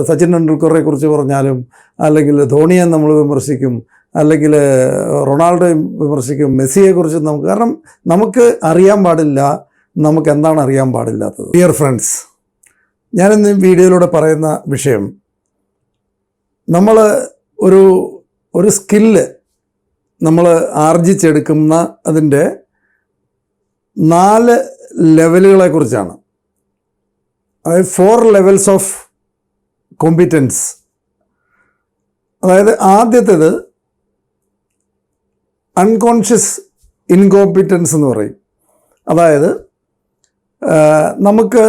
സച്ചിൻ ടെണ്ടുൽക്കറെ കുറിച്ച് പറഞ്ഞാലും അല്ലെങ്കിൽ ധോണിയെ നമ്മൾ വിമർശിക്കും, അല്ലെങ്കിൽ റൊണാൾഡോയും വിമർശിക്കും, മെസ്സിയെക്കുറിച്ച് നമുക്ക്, കാരണം നമുക്ക് അറിയാൻ പാടില്ല നമുക്ക് എന്താണ് അറിയാൻ പാടില്ലാത്തത്. ഡിയർ ഫ്രണ്ട്സ്, ഞാനിന്ന് വീഡിയോയിലൂടെ പറയുന്ന വിഷയം, നമ്മൾ ഒരു സ്കില്ല് നമ്മൾ ആർജിച്ചെടുക്കുന്ന അതിൻ്റെ 4 ലെവലുകളെക്കുറിച്ചാണ്. അതായത് 4 ലെവൽസ് ഓഫ് കോമ്പിറ്റൻസ്. അതായത് ആദ്യത്തേത് അൺകോൺഷ്യസ് ഇൻകോമ്പിറ്റൻസ് എന്ന് പറയും. അതായത് നമുക്ക്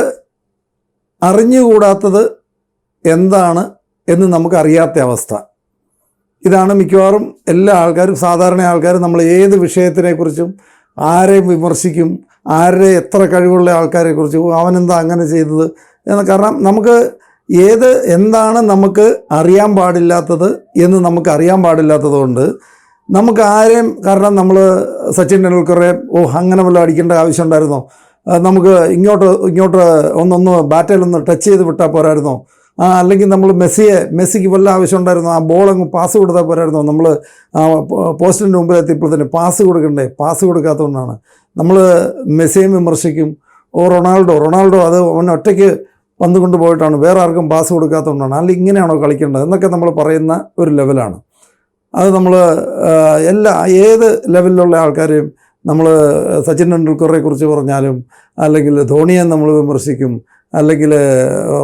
അറിഞ്ഞുകൂടാത്തത് എന്താണ് എന്ന് നമുക്കറിയാത്ത അവസ്ഥ. ഇതാണ് മിക്കവാറും എല്ലാ ആൾക്കാരും, സാധാരണ ആൾക്കാരും, നമ്മൾ ഏത് വിഷയത്തിനെക്കുറിച്ചും ആരെയും വിമർശിക്കും, ആരുടെ എത്ര കഴിവുള്ള ആൾക്കാരെക്കുറിച്ചും അവനെന്താ അങ്ങനെ ചെയ്തത് എന്ന്. കാരണം നമുക്ക് എന്താണ് നമുക്ക് അറിയാൻ പാടില്ലാത്തത് എന്ന് നമുക്ക് അറിയാൻ പാടില്ലാത്തത് കൊണ്ട് നമുക്ക് ആരെയും, കാരണം നമ്മൾ സച്ചിൻ ടെണ്ടുൽക്കറെ അങ്ങനെ വല്ലതും അടിക്കേണ്ട ആവശ്യം ഉണ്ടായിരുന്നോ, നമുക്ക് ഇങ്ങോട്ട് ഒന്ന് ബാറ്റയിലൊന്ന് ടച്ച് ചെയ്ത് വിട്ടാൽ പോരായിരുന്നോ, അല്ലെങ്കിൽ നമ്മൾ മെസ്സിക്ക് വല്ല ആവശ്യം ഉണ്ടായിരുന്നോ, ആ ബോൾ അങ്ങ് പാസ് കൊടുത്താൽ പോരായിരുന്നോ, നമ്മൾ പോസ്റ്റിൻ്റെ മുമ്പിലെത്തിയപ്പോൾ തന്നെ പാസ് കൊടുക്കണ്ടേ, പാസ് കൊടുക്കാത്തതുകൊണ്ടാണ് നമ്മൾ മെസ്സിയും വിമർശിക്കും. റൊണാൾഡോ അത് അവൻ ഒറ്റയ്ക്ക് പന്ത് കൊണ്ടുപോയിട്ടാണ്, വേറെ ആർക്കും പാസ് കൊടുക്കാത്തതുകൊണ്ടാണ്, അല്ലെങ്കിൽ ഇങ്ങനെയാണോ കളിക്കേണ്ടത് എന്നൊക്കെ നമ്മൾ പറയുന്ന ഒരു ലെവലാണ്. അത് നമ്മൾ ഏത് ലെവലിലുള്ള ആൾക്കാരെയും, നമ്മൾ സച്ചിൻ ടെണ്ടുൽക്കറെ കുറിച്ച് പറഞ്ഞാലും അല്ലെങ്കിൽ ധോണിയെ നമ്മൾ വിമർശിക്കും, അല്ലെങ്കിൽ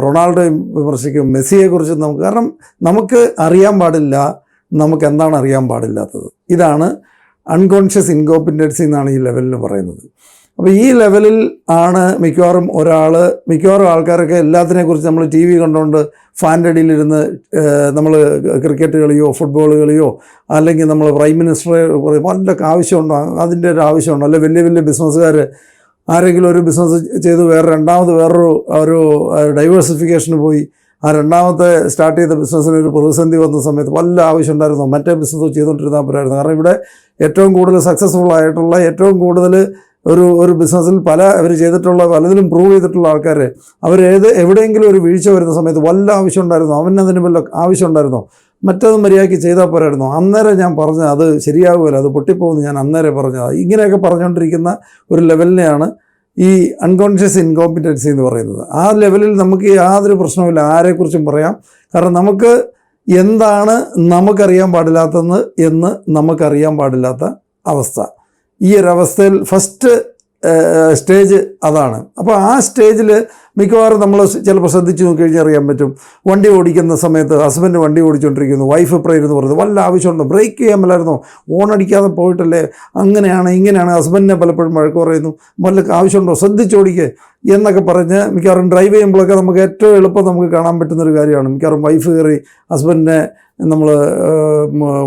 റൊണാൾഡോയും വിമർശിക്കും, മെസ്സിയെക്കുറിച്ച് നമുക്ക്, കാരണം നമുക്ക് അറിയാൻ പാടില്ല നമുക്ക് എന്താണ് അറിയാൻ പാടില്ലാത്തത്. ഇതാണ് അൺകോൺഷ്യസ് ഇൻകോമ്പിറ്റൻസി എന്നാണ് ഈ ലെവലിന് പറയുന്നത്. അപ്പോൾ ഈ ലെവലിൽ ആണ് മിക്കവാറും ആൾക്കാരൊക്കെ എല്ലാത്തിനെക്കുറിച്ച് നമ്മൾ TV കണ്ടുകൊണ്ട് ഫാൻ്റെ അടിയിലിരുന്ന് നമ്മൾ ക്രിക്കറ്റ് കളിയോ ഫുട്ബോൾ കളിയോ, അല്ലെങ്കിൽ നമ്മൾ പ്രൈം മിനിസ്റ്ററെ വല്ല ആവശ്യമുണ്ടോ, അതിൻ്റെ ഒരു ആവശ്യമുണ്ടോ, അല്ലെങ്കിൽ വലിയ ബിസിനസ്സുകാർ ആരെങ്കിലും ഒരു ബിസിനസ് ചെയ്ത് വേറൊരു ഡൈവേഴ്സിഫിക്കേഷന് പോയി, ആ രണ്ടാമത്തെ സ്റ്റാർട്ട് ചെയ്ത ബിസിനസ്സിന് ഒരു പ്രതിസന്ധി വന്ന സമയത്ത് വല്ല ആവശ്യം ഉണ്ടായിരുന്നോ മറ്റേ ബിസിനസ് ചെയ്തുകൊണ്ടിരുന്നാൽ പോരായിരുന്നു. കാരണം ഇവിടെ ഏറ്റവും കൂടുതൽ സക്സസ്ഫുൾ ആയിട്ടുള്ള, ഏറ്റവും കൂടുതൽ ഒരു ബിസിനസ്സിൽ അവർ ചെയ്തിട്ടുള്ള, പലതിലും പ്രൂവ് ചെയ്തിട്ടുള്ള ആൾക്കാർ, എവിടെയെങ്കിലും ഒരു വീഴ്ച വരുന്ന സമയത്ത് വല്ല ആവശ്യം ഉണ്ടായിരുന്നോ, അവനതിന് വല്ല ആവശ്യം ഉണ്ടായിരുന്നോ, മറ്റത് മര്യാദയ്ക്ക് ചെയ്താൽ പോരായിരുന്നോ, അന്നേരം ഞാൻ പറഞ്ഞത് അത് ശരിയാകുമല്ലോ, അത് പൊട്ടിപ്പോകുന്നു, ഞാൻ അന്നേരം പറഞ്ഞത്. ഇങ്ങനെയൊക്കെ പറഞ്ഞുകൊണ്ടിരിക്കുന്ന ഒരു ലെവലിനെയാണ് ഈ അൺകോൺഷ്യസ് ഇൻകോമ്പിറ്റൻസി എന്ന് പറയുന്നത്. ആ ലെവലിൽ നമുക്ക് യാതൊരു പ്രശ്നവുമില്ല, ആരെക്കുറിച്ചും പറയാം. കാരണം നമുക്ക് എന്താണ് നമുക്കറിയാൻ പാടില്ലാത്തതെന്ന് എന്ന് നമുക്കറിയാൻ പാടില്ലാത്ത അവസ്ഥ. ഈ ഒരവസ്ഥയിൽ ഫസ്റ്റ് സ്റ്റേജ് അതാണ്. അപ്പോൾ ആ സ്റ്റേജിൽ മിക്കവാറും നമ്മൾ ചിലപ്പോൾ ശ്രദ്ധിച്ച് നോക്കിക്കഴിഞ്ഞാൽ അറിയാൻ പറ്റും. വണ്ടി ഓടിക്കുന്ന സമയത്ത് ഹസ്ബൻഡ് വണ്ടി ഓടിച്ചുകൊണ്ടിരിക്കുന്നു, വൈഫ് ഇപ്പുറം പറയുന്നത് വല്ല ആവശ്യമുണ്ടോ, ബ്രേക്ക് ചെയ്യാൻ മേലായിരുന്നോ, ഓണടിക്കാതെ പോയിട്ടല്ലേ, അങ്ങനെയാണ് ഇങ്ങനെയാണ്, ഹസ്ബൻഡിനെ പലപ്പോഴും വഴക്ക് പറയുന്നു, വല്ല ആവശ്യമുണ്ടോ, ശ്രദ്ധിച്ചോടിക്കുക എന്നൊക്കെ പറഞ്ഞ് മിക്കവാറും ഡ്രൈവ് ചെയ്യുമ്പോഴൊക്കെ നമുക്ക് ഏറ്റവും എളുപ്പം നമുക്ക് കാണാൻ പറ്റുന്നൊരു കാര്യമാണ്. മിക്കവാറും വൈഫ് കയറി ഹസ്ബൻഡിനെ നമ്മൾ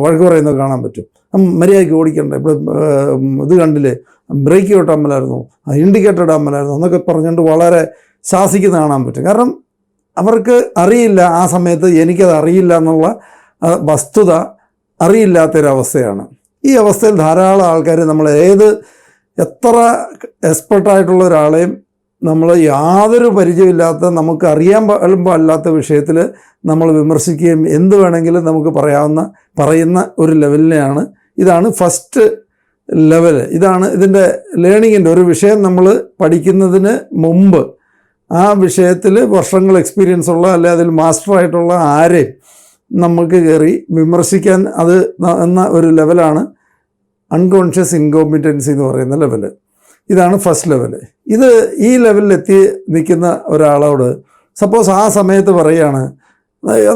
വഴക്ക് പറയുന്നത് കാണാൻ പറ്റും. മര്യാദയ്ക്ക് ഓടിക്കണ്ടേ, ഇപ്പോൾ ഇത് കണ്ടില്ലേ, ബ്രേക്ക് ഇട്ടാൻ മേലായിരുന്നു, ഇൻഡിക്കേറ്റർ ഇടാൻ മേലായിരുന്നു എന്നൊക്കെ പറഞ്ഞുകൊണ്ട് വളരെ ശാസിക്കുന്ന കാണാൻ പറ്റും. കാരണം അവർക്ക് അറിയില്ല, ആ സമയത്ത് എനിക്കത് അറിയില്ല എന്നുള്ള വസ്തുത അറിയില്ലാത്തൊരവസ്ഥയാണ്. ഈ അവസ്ഥയിൽ ധാരാളം ആൾക്കാർ, നമ്മൾ എത്ര എക്സ്പെർട്ടായിട്ടുള്ള ഒരാളെയും നമ്മൾ യാതൊരു പരിചയമില്ലാത്ത, നമുക്ക് അറിയാൻ പാടില്ലാത്ത വിഷയത്തിൽ നമ്മൾ വിമർശിക്കുകയും എന്ത് വേണമെങ്കിലും നമുക്ക് പറയുന്ന ഒരു ലെവലിനെയാണ്. ഇതാണ് ഫസ്റ്റ് ലെവൽ. ഇതാണ് ഇതിൻ്റെ ലേണിങ്ങിൻ്റെ ഒരു വിഷയം നമ്മൾ പഠിക്കുന്നതിന് മുമ്പ് ആ വിഷയത്തിൽ വർഷങ്ങൾ എക്സ്പീരിയൻസ് ഉള്ള, അല്ലെങ്കിൽ അതിൽ മാസ്റ്ററായിട്ടുള്ള ആരെയും നമുക്ക് കയറി വിമർശിക്കാൻ എന്ന ഒരു ലെവലാണ് അൺകോൺഷ്യസ് ഇൻകോമ്പിറ്റൻസി എന്ന് പറയുന്ന ലെവല്. ഇതാണ് ഫസ്റ്റ് ലെവല്. ഈ ലെവലിൽ നിൽക്കുന്ന ഒരാളോട് സപ്പോസ് ആ സമയത്ത് പറയുകയാണ്,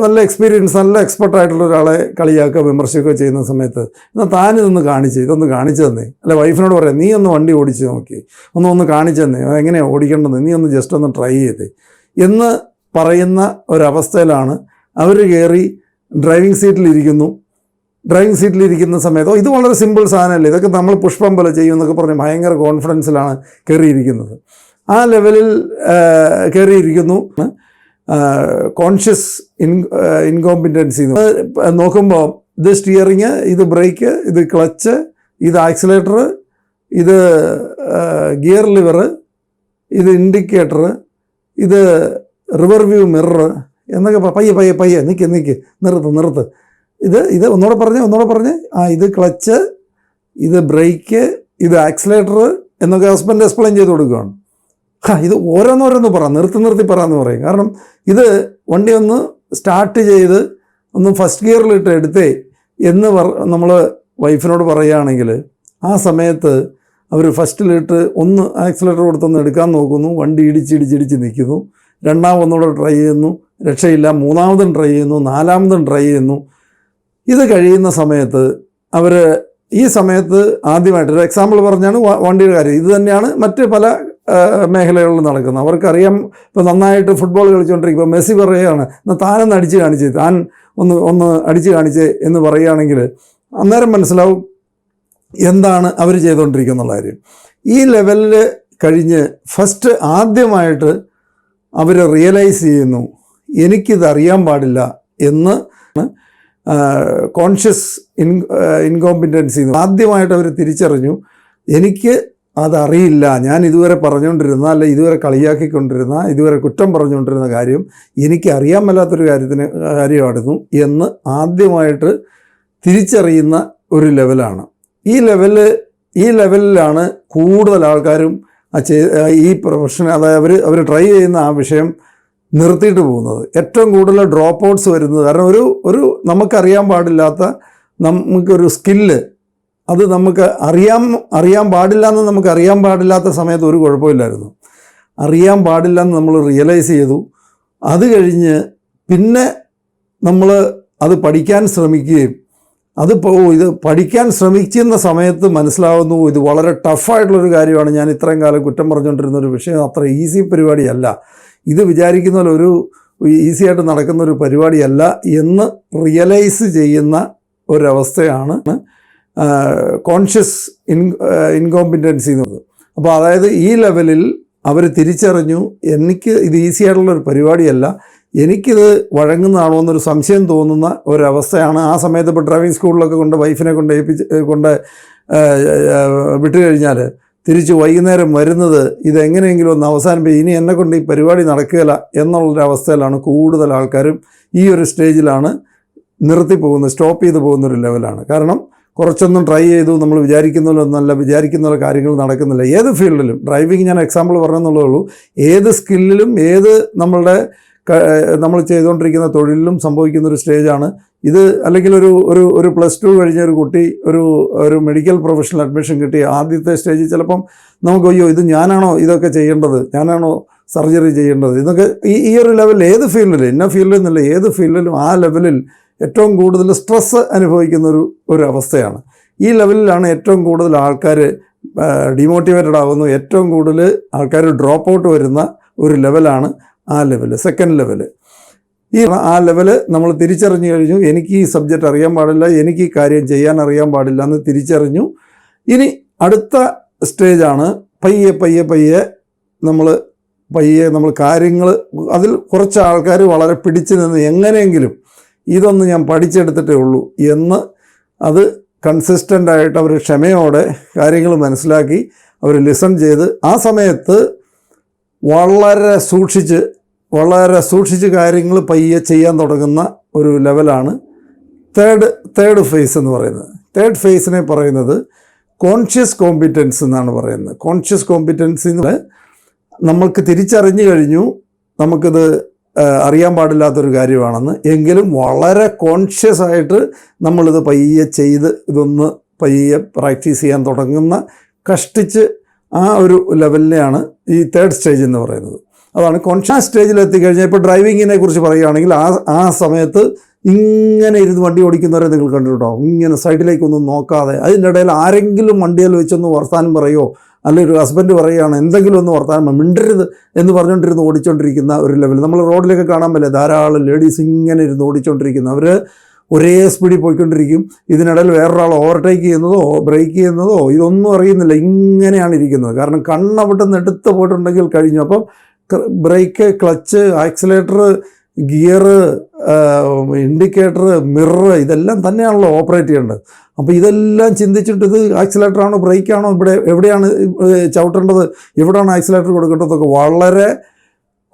നല്ല എക്സ്പീരിയൻസ്, നല്ല എക്സ്പെർട്ടായിട്ടുള്ള ഒരാളെ കളിയാക്കുക വിമർശിക്കുകയോ ചെയ്യുന്ന സമയത്ത്, എന്നാൽ ഇതൊന്ന് കാണിച്ചു തന്നേ, അല്ല വൈഫിനോട് പറയാം, നീ ഒന്ന് വണ്ടി ഓടിച്ച് നോക്കി, ഒന്ന് കാണിച്ചു തന്നേ, അതെങ്ങനെയാണ് ഓടിക്കേണ്ടത്, നീ ഒന്ന് ജസ്റ്റ് ഒന്ന് ട്രൈ ചെയ്തേ എന്ന് പറയുന്ന ഒരവസ്ഥയിലാണ് അവർ കയറി ഡ്രൈവിംഗ് സീറ്റിലിരിക്കുന്ന സമയത്ത്, ഇത് വളരെ സിമ്പിൾ സാധനമല്ലേ, ഇതൊക്കെ നമ്മൾ പുഷ്പം പോലെ ചെയ്യും എന്നൊക്കെ പറഞ്ഞ് ഭയങ്കര കോൺഫിഡൻസിലാണ് കയറിയിരിക്കുന്നത്. ആ ലെവലിൽ കയറിയിരിക്കുന്നു. കോൺഷ്യസ് ഇൻകോമ്പിറ്റൻസി നോക്കുമ്പോൾ ഇത് സ്റ്റിയറിങ്, ഇത് ബ്രേക്ക്, ഇത് ക്ലച്ച്, ഇത് ആക്സിലേറ്റർ, ഇത് ഗിയർ ലിവർ, ഇത് ഇൻഡിക്കേറ്റർ, ഇത് റിവർ വ്യൂ മിറർ, എന്നൊക്കെ പയ്യെ നിൽക്ക് നിർത്ത് ഇത് ഒന്നുകൂടെ പറഞ്ഞ് ഇത് ക്ലച്ച്, ഇത് ബ്രേക്ക്, ഇത് ആക്സിലേറ്റർ എന്നൊക്കെ ഹസ്ബൻഡ് എക്സ്പ്ലെയിൻ ചെയ്ത് കൊടുക്കുകയാണ്. ഇത് ഓരോന്നോരോന്ന് നിർത്തി പറയാമെന്ന് പറയും. കാരണം ഇത് വണ്ടി ഒന്ന് സ്റ്റാർട്ട് ചെയ്ത് ഒന്ന് ഫസ്റ്റ് ഗിയറിലിട്ട് എടുത്തേ എന്ന് നമ്മൾ വൈഫിനോട് പറയുകയാണെങ്കിൽ ആ സമയത്ത് അവർ ഫസ്റ്റിലിട്ട് ഒന്ന് ആക്സിലേറ്റർ കൊടുത്തൊന്ന് എടുക്കാൻ നോക്കുന്നു, വണ്ടി ഇടിച്ചിടിച്ച് നിൽക്കുന്നു. ഒന്നുകൂടെ ട്രൈ ചെയ്യുന്നു, രക്ഷയില്ല. മൂന്നാമതും ട്രൈ ചെയ്യുന്നു, നാലാമതും ട്രൈ ചെയ്യുന്നു. ഇത് കഴിയുന്ന സമയത്ത് അവർ ഈ സമയത്ത് ആദ്യമായിട്ടൊരു എക്സാമ്പിൾ പറഞ്ഞാണ് വണ്ടിയുടെ കാര്യം. ഇത് തന്നെയാണ് മറ്റ് പല മേഖലകളിൽ നടക്കുന്നത്. അവർക്കറിയാം. ഇപ്പോൾ നന്നായിട്ട് ഫുട്ബോൾ കളിച്ചുകൊണ്ടിരിക്കുമ്പോൾ മെസ്സി പറയുകയാണ്, എന്നാൽ താനൊന്ന് അടിച്ച് കാണിച്ചേ, താൻ ഒന്ന് അടിച്ച് കാണിച്ചേ എന്ന് പറയുകയാണെങ്കിൽ അന്നേരം മനസ്സിലാവും എന്താണ് അവർ ചെയ്തുകൊണ്ടിരിക്കുന്നുള്ള കാര്യം. ഈ ലെവലിൽ കഴിഞ്ഞ് ഫസ്റ്റ് ആദ്യമായിട്ട് അവർ റിയലൈസ് ചെയ്യുന്നു, എനിക്കിത് അറിയാൻ പാടില്ല എന്ന്. കോൺഷ്യസ് ഇൻകോമ്പിറ്റൻസി ആദ്യമായിട്ട് അവർ തിരിച്ചറിഞ്ഞു, എനിക്ക് അതറിയില്ല, ഞാൻ ഇതുവരെ പറഞ്ഞുകൊണ്ടിരുന്ന, അല്ല ഇതുവരെ കളിയാക്കിക്കൊണ്ടിരുന്ന, ഇതുവരെ കുറ്റം പറഞ്ഞുകൊണ്ടിരുന്ന കാര്യം എനിക്ക് അറിയാൻ മേലാത്തൊരു കാര്യമായിരുന്നു എന്ന് ആദ്യമായിട്ട് തിരിച്ചറിയുന്ന ഒരു ലെവലാണ്. ഈ ലെവലിലാണ് കൂടുതൽ ആൾക്കാരും ഈ പ്രൊഫഷൻ, അതായത് അവർ ട്രൈ ചെയ്യുന്ന ആ വിഷയം നിർത്തിയിട്ട് പോകുന്നത്. ഏറ്റവും കൂടുതൽ ഡ്രോപ്പ് ഔട്ട്സ് വരുന്നത് കാരണം ഒരു നമുക്കറിയാൻ പാടില്ലാത്ത നമുക്കൊരു സ്കില്ല്, അത് നമുക്ക് അറിയാൻ പാടില്ല എന്ന് നമുക്ക് അറിയാൻ പാടില്ലാത്ത സമയത്ത് ഒരു കുഴപ്പമില്ലായിരുന്നു. അറിയാൻ പാടില്ല എന്ന് നമ്മൾ റിയലൈസ് ചെയ്തു. അത് കഴിഞ്ഞ് പിന്നെ നമ്മൾ അത് പഠിക്കാൻ ശ്രമിക്കുകയും ഇത് പഠിക്കാൻ ശ്രമിക്കുന്ന സമയത്ത് മനസ്സിലാവുന്നു ഇത് വളരെ ടഫായിട്ടുള്ളൊരു കാര്യമാണ്. ഞാൻ ഇത്രയും കാലം കുറ്റം പറഞ്ഞുകൊണ്ടിരുന്ന ഒരു വിഷയം അത്ര ഈസി പരിപാടിയല്ല, ഇത് വിചാരിക്കുന്ന പോലെ ഒരു ഈസി ആയിട്ട് നടക്കുന്ന ഒരു പരിപാടിയല്ല എന്ന് റിയലൈസ് ചെയ്യുന്ന ഒരവസ്ഥയാണ് കോൺഷ്യസ് ഇൻകോമ്പിറ്റൻസി എന്നത്. അപ്പോൾ അതായത് ഈ ലെവലിൽ അവർ തിരിച്ചറിഞ്ഞു, എനിക്ക് ഇത് ഈസി ആയിട്ടുള്ളൊരു പരിപാടിയല്ല, എനിക്കിത് വഴങ്ങുന്നതാണോ എന്നൊരു സംശയം തോന്നുന്ന ഒരവസ്ഥയാണ്. ആ സമയത്ത് ഇപ്പോൾ ഡ്രൈവിംഗ് സ്കൂളിലൊക്കെ വൈഫിനെ കൊണ്ട് വിട്ട് കഴിഞ്ഞാൽ തിരിച്ച് വൈകുന്നേരം വരുന്നത് ഇതെങ്ങനെയെങ്കിലും ഒന്ന് അവസാനിപ്പിക്കും, ഇനി എന്നെക്കൊണ്ട് ഈ പരിപാടി നടക്കുകയില്ല എന്നുള്ളൊരവസ്ഥയിലാണ് കൂടുതൽ ആൾക്കാരും. ഈ ഒരു സ്റ്റേജിലാണ് നിർത്തിപ്പോകുന്നത്, സ്റ്റോപ്പ് ചെയ്ത് പോകുന്നൊരു ലെവലാണ്. കാരണം കുറച്ചൊന്നും ട്രൈ ചെയ്തു, നമ്മൾ വിചാരിക്കുന്ന കാര്യങ്ങൾ നടക്കുന്നില്ല. ഏത് ഫീൽഡിലും, ഡ്രൈവിംഗ് ഞാൻ എക്സാമ്പിൾ പറഞ്ഞെന്നുള്ളതേ ഉള്ളൂ, ഏത് സ്കില്ലിലും നമ്മൾ ചെയ്തുകൊണ്ടിരിക്കുന്ന തൊഴിലിലും സംഭവിക്കുന്നൊരു സ്റ്റേജാണ് ഇത്. അല്ലെങ്കിൽ ഒരു +2 കഴിഞ്ഞ ഒരു കുട്ടി ഒരു മെഡിക്കൽ പ്രൊഫഷണൽ അഡ്മിഷൻ കിട്ടി ആദ്യത്തെ സ്റ്റേജിൽ ചിലപ്പം നമുക്ക് അയ്യോ ഇത് ഞാനാണോ ഇതൊക്കെ ചെയ്യേണ്ടത്, ഞാനാണോ സർജറി ചെയ്യേണ്ടത്, ഇതൊക്കെ ഈ ഒരു ലെവലിൽ ഏത് ഫീൽഡിൽ, ഇന്ന ഫീൽഡിൽ നിന്നല്ല ഏത് ഫീൽഡിലും ആ ലെവലിൽ ഏറ്റവും കൂടുതൽ സ്ട്രെസ്സ് അനുഭവിക്കുന്ന ഒരു അവസ്ഥയാണ്. ഈ ലെവലിലാണ് ഏറ്റവും കൂടുതൽ ആൾക്കാർ ഡിമോട്ടിവേറ്റഡ് ആകുന്നു, ഏറ്റവും കൂടുതൽ ആൾക്കാർ ഡ്രോപ്പ് ഔട്ട് വരുന്ന ഒരു ലെവലാണ് ആ ലെവല്, സെക്കൻഡ് ലെവല്. ആ ലെവല് നമ്മൾ തിരിച്ചറിഞ്ഞു കഴിഞ്ഞു, എനിക്ക് ഈ സബ്ജക്റ്റ് അറിയാൻ പാടില്ല, എനിക്ക് ഈ കാര്യം ചെയ്യാൻ അറിയാൻ പാടില്ല എന്ന് തിരിച്ചറിഞ്ഞു. ഇനി അടുത്ത സ്റ്റേജാണ് പയ്യെ നമ്മൾ കാര്യങ്ങൾ, അതിൽ കുറച്ച് ആൾക്കാർ വളരെ പിടിച്ചു നിന്ന് എങ്ങനെയെങ്കിലും ഇതൊന്ന് ഞാൻ പഠിച്ചെടുത്തിട്ടേ ഉള്ളൂ എന്ന് അത് കൺസിസ്റ്റൻ്റായിട്ട് അവർ ക്ഷമയോടെ കാര്യങ്ങൾ മനസ്സിലാക്കി അവർ ലിസൺ ചെയ്ത് ആ സമയത്ത് വളരെ സൂക്ഷിച്ച് കാര്യങ്ങൾ പയ്യെ ചെയ്യാൻ തുടങ്ങുന്ന ഒരു ലെവലാണ് തേർഡ് ഫേസ് എന്ന് പറയുന്നത്. തേർഡ് ഫേസിനെ പറയുന്നത് കോൺഷ്യസ് കോമ്പിറ്റൻസ് എന്നാണ് പറയുന്നത്. കോൺഷ്യസ് കോമ്പിറ്റൻസി എന്ന് നമ്മൾക്ക് തിരിച്ചറിഞ്ഞു കഴിഞ്ഞു നമുക്കിത് അറിയാൻ പാടില്ലാത്തൊരു കാര്യമാണെന്ന്, എങ്കിലും വളരെ കോൺഷ്യസ് ആയിട്ട് നമ്മളിത് ഇതൊന്ന് പയ്യെ പ്രാക്ടീസ് ചെയ്യാൻ തുടങ്ങുന്ന, കഷ്ടിച്ച് ആ ഒരു ലെവലിനെയാണ് ഈ തേർഡ് സ്റ്റേജ് എന്ന് പറയുന്നത്. അതാണ് കോൺഷ്യസ് സ്റ്റേജിൽ എത്തിക്കഴിഞ്ഞാൽ ഇപ്പോൾ ഡ്രൈവിങ്ങിനെ കുറിച്ച് പറയുകയാണെങ്കിൽ ആ സമയത്ത് ഇങ്ങനെ ഇരുന്ന് വണ്ടി ഓടിക്കുന്നവരെ നിങ്ങൾ കണ്ടിട്ടുണ്ടോ, ഇങ്ങനെ സൈഡിലേക്കൊന്നും നോക്കാതെ, അതിൻ്റെ ഇടയിൽ ആരെങ്കിലും വണ്ടിയിൽ വെച്ചൊന്ന് വർത്താനം പറയുമോ, അല്ലെങ്കിൽ ഒരു ഹസ്ബൻഡ് പറയുകയാണ് എന്തെങ്കിലും ഒന്ന് വർത്താനം മിണ്ടരുത് എന്ന് പറഞ്ഞുകൊണ്ടിരുന്ന് ഓടിച്ചുകൊണ്ടിരിക്കുന്ന ഒരു ലെവൽ നമ്മൾ റോഡിലൊക്കെ കാണാൻ പറ്റില്ല. ധാരാളം ലേഡീസ് ഇങ്ങനെ ഇരുന്ന് ഓടിച്ചുകൊണ്ടിരിക്കുന്ന, അവർ ഒരേ സ്പീഡിൽ പോയിക്കൊണ്ടിരിക്കും. ഇതിനിടയിൽ വേറൊരാൾ ഓവർടേക്ക് ചെയ്യുന്നതോ ബ്രേക്ക് ചെയ്യുന്നതോ ഇതൊന്നും അറിയുന്നില്ല, ഇങ്ങനെയാണ് ഇരിക്കുന്നത്. കാരണം കണ്ണവിട്ടുന്ന് എടുത്ത് പോയിട്ടുണ്ടെങ്കിൽ കഴിഞ്ഞു. അപ്പം brake, clutch, accelerator, gear, indicator, mirror ഇതെല്ലാം തന്നെയാണല്ലോ ഓപ്പറേറ്റ് ചെയ്യേണ്ടത്. അപ്പോൾ ഇതെല്ലാം ചിന്തിച്ചിട്ട് ഇത് ആക്സിലേറ്ററാണോ ബ്രേക്കാണോ, എവിടെയാണ് ചവിട്ടേണ്ടത്, എവിടെയാണ് ആക്സിലേറ്റർ കൊടുക്കേണ്ടതൊക്കെ വളരെ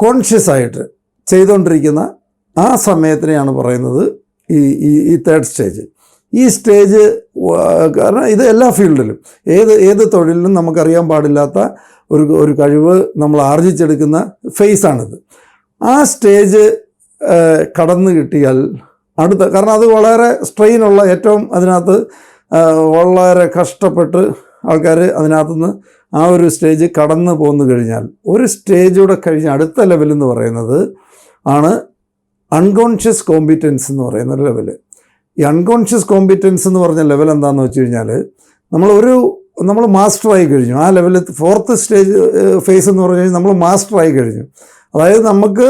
കോൺഷ്യസ് ആയിട്ട് ചെയ്തുകൊണ്ടിരിക്കുന്ന ആ സമയത്തിനെയാണ് പറയുന്നത് ഈ ഈ ഈ തേർഡ് സ്റ്റേജ്. ഈ സ്റ്റേജ് കാരണം ഇത് എല്ലാ ഫീൽഡിലും ഏത് തൊഴിലിലും നമുക്കറിയാൻ പാടില്ലാത്ത ഒരു കഴിവ് നമ്മൾ ആർജിച്ചെടുക്കുന്ന ഫേസാണിത്. ആ സ്റ്റേജ് കടന്നു കിട്ടിയാൽ കാരണം അത് വളരെ സ്ട്രെയിനുള്ള, ഏറ്റവും അതിനകത്ത് വളരെ കഷ്ടപ്പെട്ട് ആൾക്കാർ അതിനകത്തുനിന്ന് ആ ഒരു സ്റ്റേജ് കടന്നു പോന്നു കഴിഞ്ഞാൽ, ഒരു സ്റ്റേജൂടെ കഴിഞ്ഞ് അടുത്ത ലെവലെന്ന് പറയുന്നത് ആണ് അൺകോൺഷ്യസ് കോമ്പിറ്റൻസ് എന്ന് പറയുന്ന ലെവല്. ഈ അൺകോൺഷ്യസ് കോമ്പിറ്റൻസ് എന്ന് പറഞ്ഞ ലെവൽ എന്താണെന്ന് വെച്ച് കഴിഞ്ഞാൽ, നമ്മൾ മാസ്റ്ററായി കഴിഞ്ഞു. ആ ലെവലിൽ ഫോർത്ത് സ്റ്റേജ് ഫേസ് എന്ന് പറഞ്ഞു കഴിഞ്ഞാൽ നമ്മൾ മാസ്റ്ററായി കഴിഞ്ഞു. അതായത് നമുക്ക്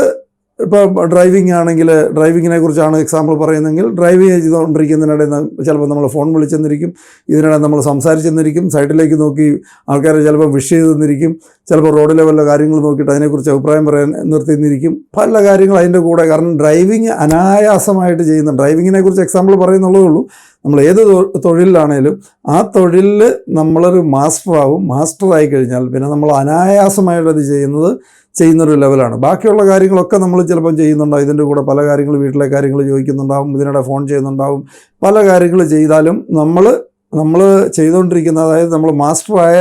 ഇപ്പോൾ ഡ്രൈവിംഗ് ആണെങ്കിൽ, ഡ്രൈവിങ്ങിനെ കുറിച്ചാണ് എക്സാമ്പിൾ പറയുന്നതെങ്കിൽ, ഡ്രൈവിംഗ് ചെയ്തുകൊണ്ടിരിക്കുന്നതിനിടെ ചിലപ്പോൾ നമ്മൾ ഫോൺ വിളിച്ചെന്നിരിക്കും, ഇതിനിടെ നമ്മൾ സംസാരിച്ചെന്നിരിക്കും, സൈഡിലേക്ക് നോക്കി ആൾക്കാരെ ചിലപ്പോൾ വിഷ് ചെയ്ത് തന്നിരിക്കും, ചിലപ്പോൾ റോഡിലെ വല്ല കാര്യങ്ങൾ നോക്കിയിട്ട് അതിനെക്കുറിച്ച് അഭിപ്രായം പറയാൻ നിർത്തിന്നിരിക്കും, പല കാര്യങ്ങൾ അതിൻ്റെ കൂടെ. കാരണം ഡ്രൈവിങ് അനായാസമായിട്ട് ചെയ്യുന്ന, ഡ്രൈവിങ്ങിനെ കുറിച്ച് എക്സാമ്പിൾ പറയുന്നുള്ളതേ ഉള്ളൂ. നമ്മൾ ഏത് തൊഴിലിലാണേലും ആ തൊഴിലിൽ നമ്മളൊരു മാസ്റ്ററായി കഴിഞ്ഞാൽ പിന്നെ നമ്മൾ അനായാസമായിട്ടത് ചെയ്യുന്നൊരു ലെവലാണ്. ബാക്കിയുള്ള കാര്യങ്ങളൊക്കെ നമ്മൾ ചിലപ്പം ചെയ്യുന്നുണ്ടാവും, ഇതിൻ്റെ കൂടെ പല കാര്യങ്ങൾ, വീട്ടിലെ കാര്യങ്ങൾ ചോദിക്കുന്നുണ്ടാവും, ഇതിനിടെ ഫോൺ ചെയ്യുന്നുണ്ടാവും, പല കാര്യങ്ങൾ ചെയ്താലും നമ്മൾ ചെയ്തുകൊണ്ടിരിക്കുന്ന, അതായത് നമ്മൾ മാസ്റ്ററായ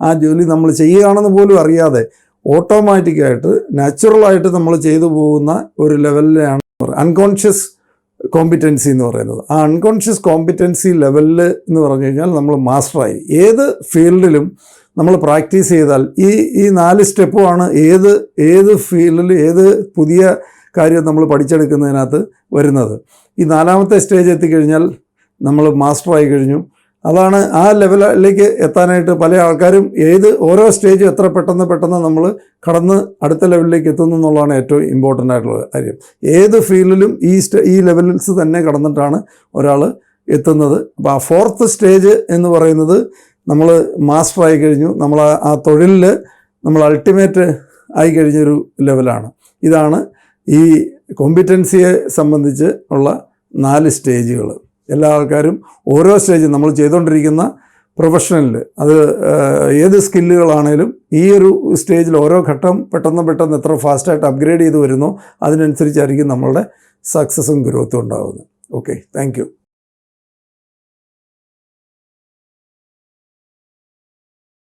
ആ ജോലി നമ്മൾ ചെയ്യുകയാണെന്ന് പോലും അറിയാതെ ഓട്ടോമാറ്റിക്കായിട്ട് നാച്ചുറലായിട്ട് നമ്മൾ ചെയ്തു പോകുന്ന ഒരു ലെവലിലാണ് അൺകോൺഷ്യസ് കോമ്പിറ്റൻസി എന്ന് പറയുന്നത്. ആ അൺകോൺഷ്യസ് കോമ്പിറ്റൻസി ലെവലിൽ എന്ന് പറഞ്ഞു കഴിഞ്ഞാൽ നമ്മൾ മാസ്റ്ററായി. ഏത് ഫീൽഡിലും നമ്മൾ പ്രാക്ടീസ് ചെയ്താൽ ഈ 4 സ്റ്റെപ്പുമാണ് ഏത് ഫീൽഡിൽ ഏത് പുതിയ കാര്യം നമ്മൾ പഠിച്ചെടുക്കുന്നതിനകത്ത് വരുന്നത്. ഈ 4ാമത്തെ സ്റ്റേജ് എത്തിക്കഴിഞ്ഞാൽ നമ്മൾ മാസ്റ്ററായി കഴിഞ്ഞു. അതാണ് ആ ലെവലിലേക്ക് എത്താനായിട്ട് പല ആൾക്കാരും ഓരോ സ്റ്റേജും എത്ര പെട്ടെന്ന് നമ്മൾ കടന്ന് അടുത്ത ലെവലിലേക്ക് എത്തുന്നു എന്നുള്ളതാണ് ഏറ്റവും ഇമ്പോർട്ടൻ്റ് ആയിട്ടുള്ള കാര്യം. ഏത് ഫീൽഡിലും ഈ ലെവൽസ് തന്നെ കടന്നിട്ടാണ് ഒരാൾ എത്തുന്നത്. അപ്പോൾ ആ ഫോർത്ത് സ്റ്റേജ് എന്ന് പറയുന്നത് നമ്മൾ മാസ്റ്ററായി കഴിഞ്ഞു, നമ്മൾ ആ തൊഴിലിൽ നമ്മൾ അൾട്ടിമേറ്റ് ആയി കഴിഞ്ഞൊരു ലെവലാണ്. ഇതാണ് ഈ കോമ്പിറ്റൻസിയെ സംബന്ധിച്ച് ഉള്ള 4 സ്റ്റേജുകൾ. എല്ലാ ആൾക്കാരും ഓരോ സ്റ്റേജും നമ്മൾ ചെയ്തുകൊണ്ടിരിക്കുന്ന പ്രൊഫഷണലിൽ, അത് ഏത് സ്കില്ലുകളാണേലും ഈ ഒരു സ്റ്റേജിൽ ഓരോ ഘട്ടം പെട്ടെന്ന് എത്ര ഫാസ്റ്റായിട്ട് അപ്ഗ്രേഡ് ചെയ്ത് വരുന്നോ അതിനനുസരിച്ചായിരിക്കും നമ്മളുടെ സക്സസ്സും ഗ്രോത്തും ഉണ്ടാകുന്നത്. Okay, thank you.